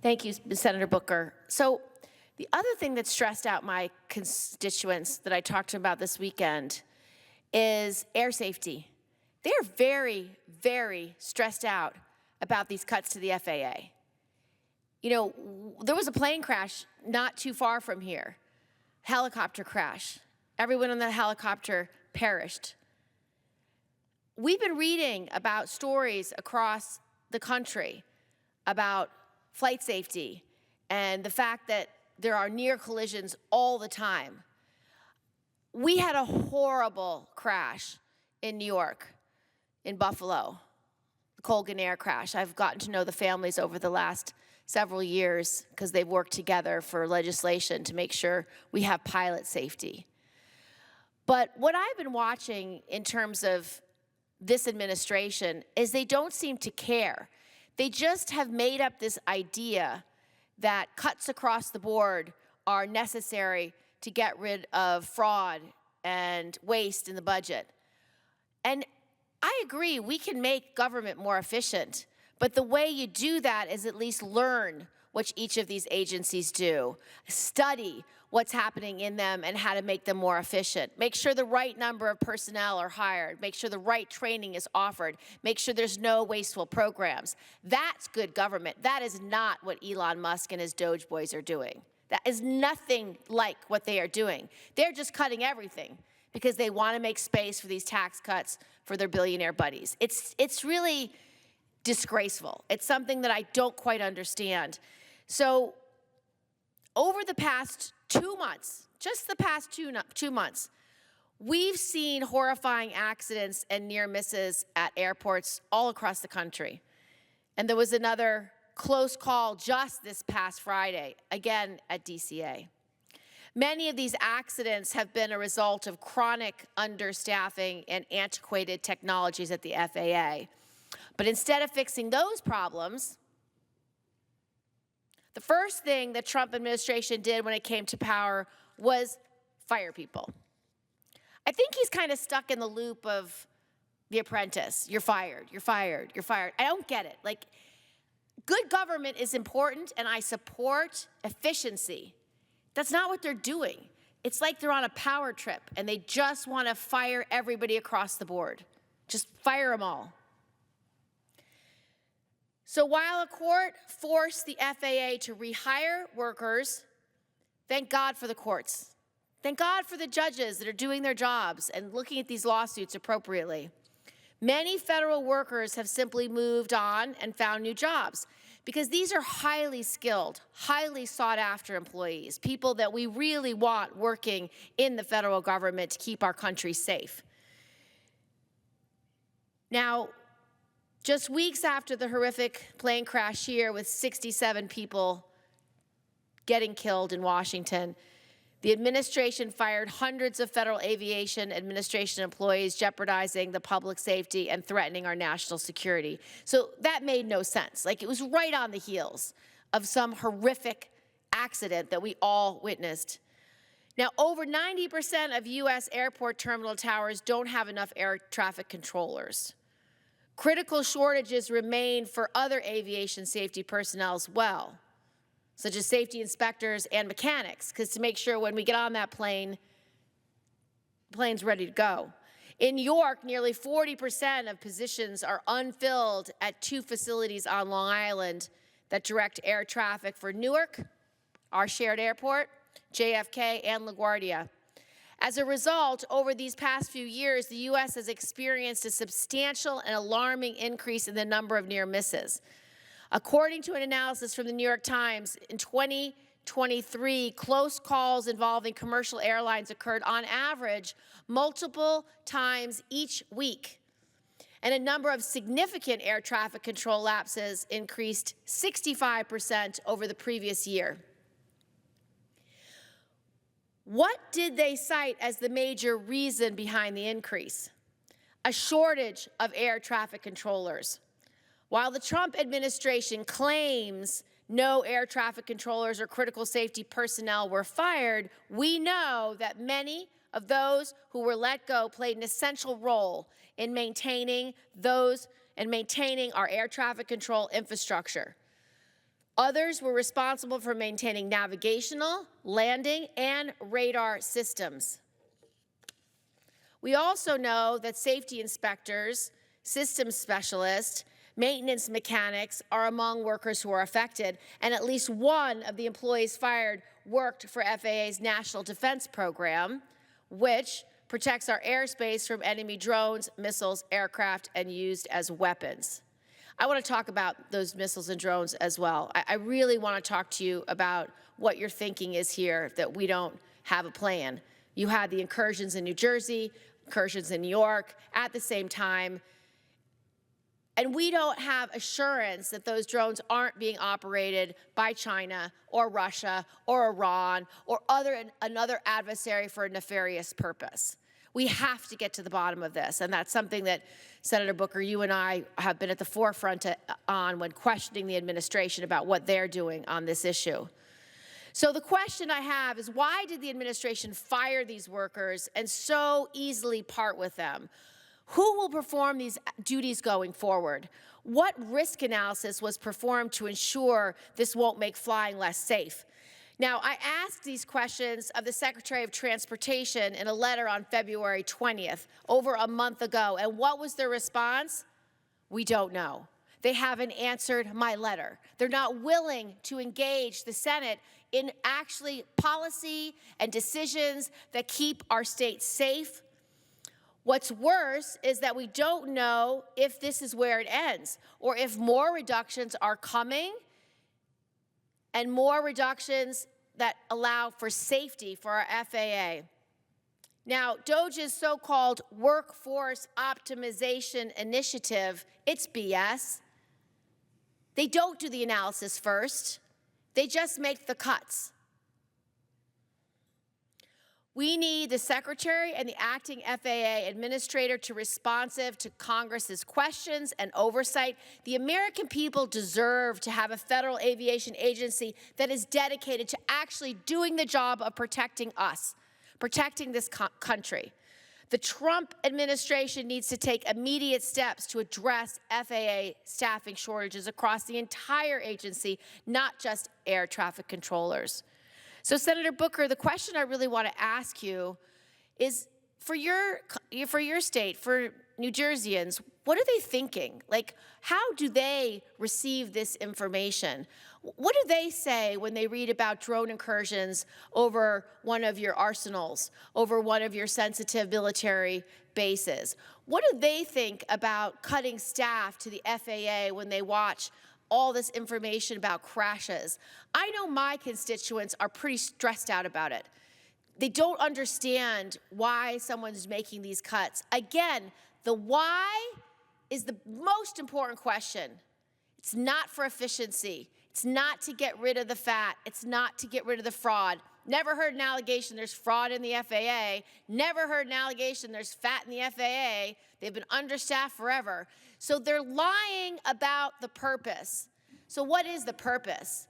Thank you, Senator Booker. So the other thing that stressed out my constituents that I talked to about this weekend is air safety. They're very, very stressed out about these cuts to the FAA. You know, there was a plane crash not too far from here, helicopter crash. Everyone on that helicopter perished. We've been reading about stories across the country about flight safety and the fact that there are near collisions all the time. We had a horrible crash in New York, in Buffalo, the Colgan Air crash. I've gotten to know the families over the last several years because they've worked together for legislation to make sure we have pilot safety. But what I've been watching in terms of this administration is they don't seem to care. They just have made up this idea that cuts across the board are necessary to get rid of fraud and waste in the budget. And I agree, we can make government more efficient, but the way you do that is at least learn what each of these agencies do, study what's happening in them and how to make them more efficient. Make sure the right number of personnel are hired. Make sure the right training is offered. Make sure there's no wasteful programs. That's good government. That is not what Elon Musk and his Doge boys are doing. That is nothing like what they are doing. They're just cutting everything because they want to make space for these tax cuts for their billionaire buddies. It's really disgraceful. It's something that I don't quite understand. So over the past 2 months, just the past two months, we've seen horrifying accidents and near misses at airports all across the country. And there was another close call just this past Friday, again at DCA. Many of these accidents have been a result of chronic understaffing and antiquated technologies at the FAA. But instead of fixing those problems, the first thing the Trump administration did when it came to power was fire people. I think he's kind of stuck in the loop of The Apprentice. You're fired, you're fired, you're fired. I don't get it. Like, good government is important, and I support efficiency. That's not what they're doing. It's like they're on a power trip, and they just want to fire everybody across the board. Just fire them all. So while a court forced the FAA to rehire workers, thank God for the courts. Thank God for the judges that are doing their jobs and looking at these lawsuits appropriately. Many federal workers have simply moved on and found new jobs because these are highly skilled, highly sought after employees, people that we really want working in the federal government to keep our country safe. Now, just weeks after the horrific plane crash here with 67 people getting killed in Washington, the administration fired hundreds of Federal Aviation Administration employees, jeopardizing the public safety and threatening our national security. So that made no sense. Like, it was right on the heels of some horrific accident that we all witnessed. Now, over 90% of U.S. airport terminal towers don't have enough air traffic controllers. Critical shortages remain for other aviation safety personnel as well, such as safety inspectors and mechanics, because to make sure when we get on that plane, the plane's ready to go. In New York, nearly 40% of positions are unfilled at 2 facilities on Long Island that direct air traffic for Newark, our shared airport, JFK, and LaGuardia. As a result, over these past few years, the U.S. has experienced a substantial and alarming increase in the number of near misses. According to an analysis from the New York Times, in 2023, close calls involving commercial airlines occurred on average multiple times each week. And a number of significant air traffic control lapses increased 65% over the previous year. What did they cite as the major reason behind the increase? A shortage of air traffic controllers. While the Trump administration claims no air traffic controllers or critical safety personnel were fired, we know that many of those who were let go played an essential role in maintaining our air traffic control infrastructure. Others were responsible for maintaining navigational, landing, and radar systems. We also know that safety inspectors, systems specialists, maintenance mechanics are among workers who are affected, and at least one of the employees fired worked for FAA's National Defense Program, which protects our airspace from enemy drones, missiles, aircraft, and used as weapons. I want to talk about those missiles and drones as well. I really want to talk to you about what your thinking is here, that we don't have a plan. You had the incursions in New Jersey, incursions in New York at the same time, and we don't have assurance that those drones aren't being operated by China or Russia or Iran or another adversary for a nefarious purpose. We have to get to the bottom of this, and that's something that, Senator Booker, you and I have been at the forefront on when questioning the administration about what they're doing on this issue. So the question I have is, why did the administration fire these workers and so easily part with them? Who will perform these duties going forward? What risk analysis was performed to ensure this won't make flying less safe? Now, I asked these questions of the Secretary of Transportation in a letter on February 20th, over a month ago, and what was their response? We don't know. They haven't answered my letter. They're not willing to engage the Senate in actually policy and decisions that keep our states safe. What's worse is that we don't know if this is where it ends, or if more reductions are coming, and more reductions that allow for safety for our FAA. Now, DOGE's so-called workforce optimization initiative, it's BS. They don't do the analysis first. They just make the cuts. We need the Secretary and the acting FAA administrator to be responsive to Congress's questions and oversight. The American people deserve to have a federal aviation agency that is dedicated to actually doing the job of protecting us, protecting this country. The Trump administration needs to take immediate steps to address FAA staffing shortages across the entire agency, not just air traffic controllers. So, Senator Booker, the question I really want to ask you is, for your state, for New Jerseyans, what are they thinking? Like, how do they receive this information? What do they say when they read about drone incursions over one of your arsenals, over one of your sensitive military bases? What do they think about cutting staff to the FAA when they watch all this information about crashes? I know my constituents are pretty stressed out about it. They don't understand why someone's making these cuts. Again, the why is the most important question. It's not for efficiency. It's not to get rid of the fat. It's not to get rid of the fraud. Never heard an allegation there's fraud in the FAA. Never heard an allegation there's fat in the FAA. They've been understaffed forever. So they're lying about the purpose. So what is the purpose?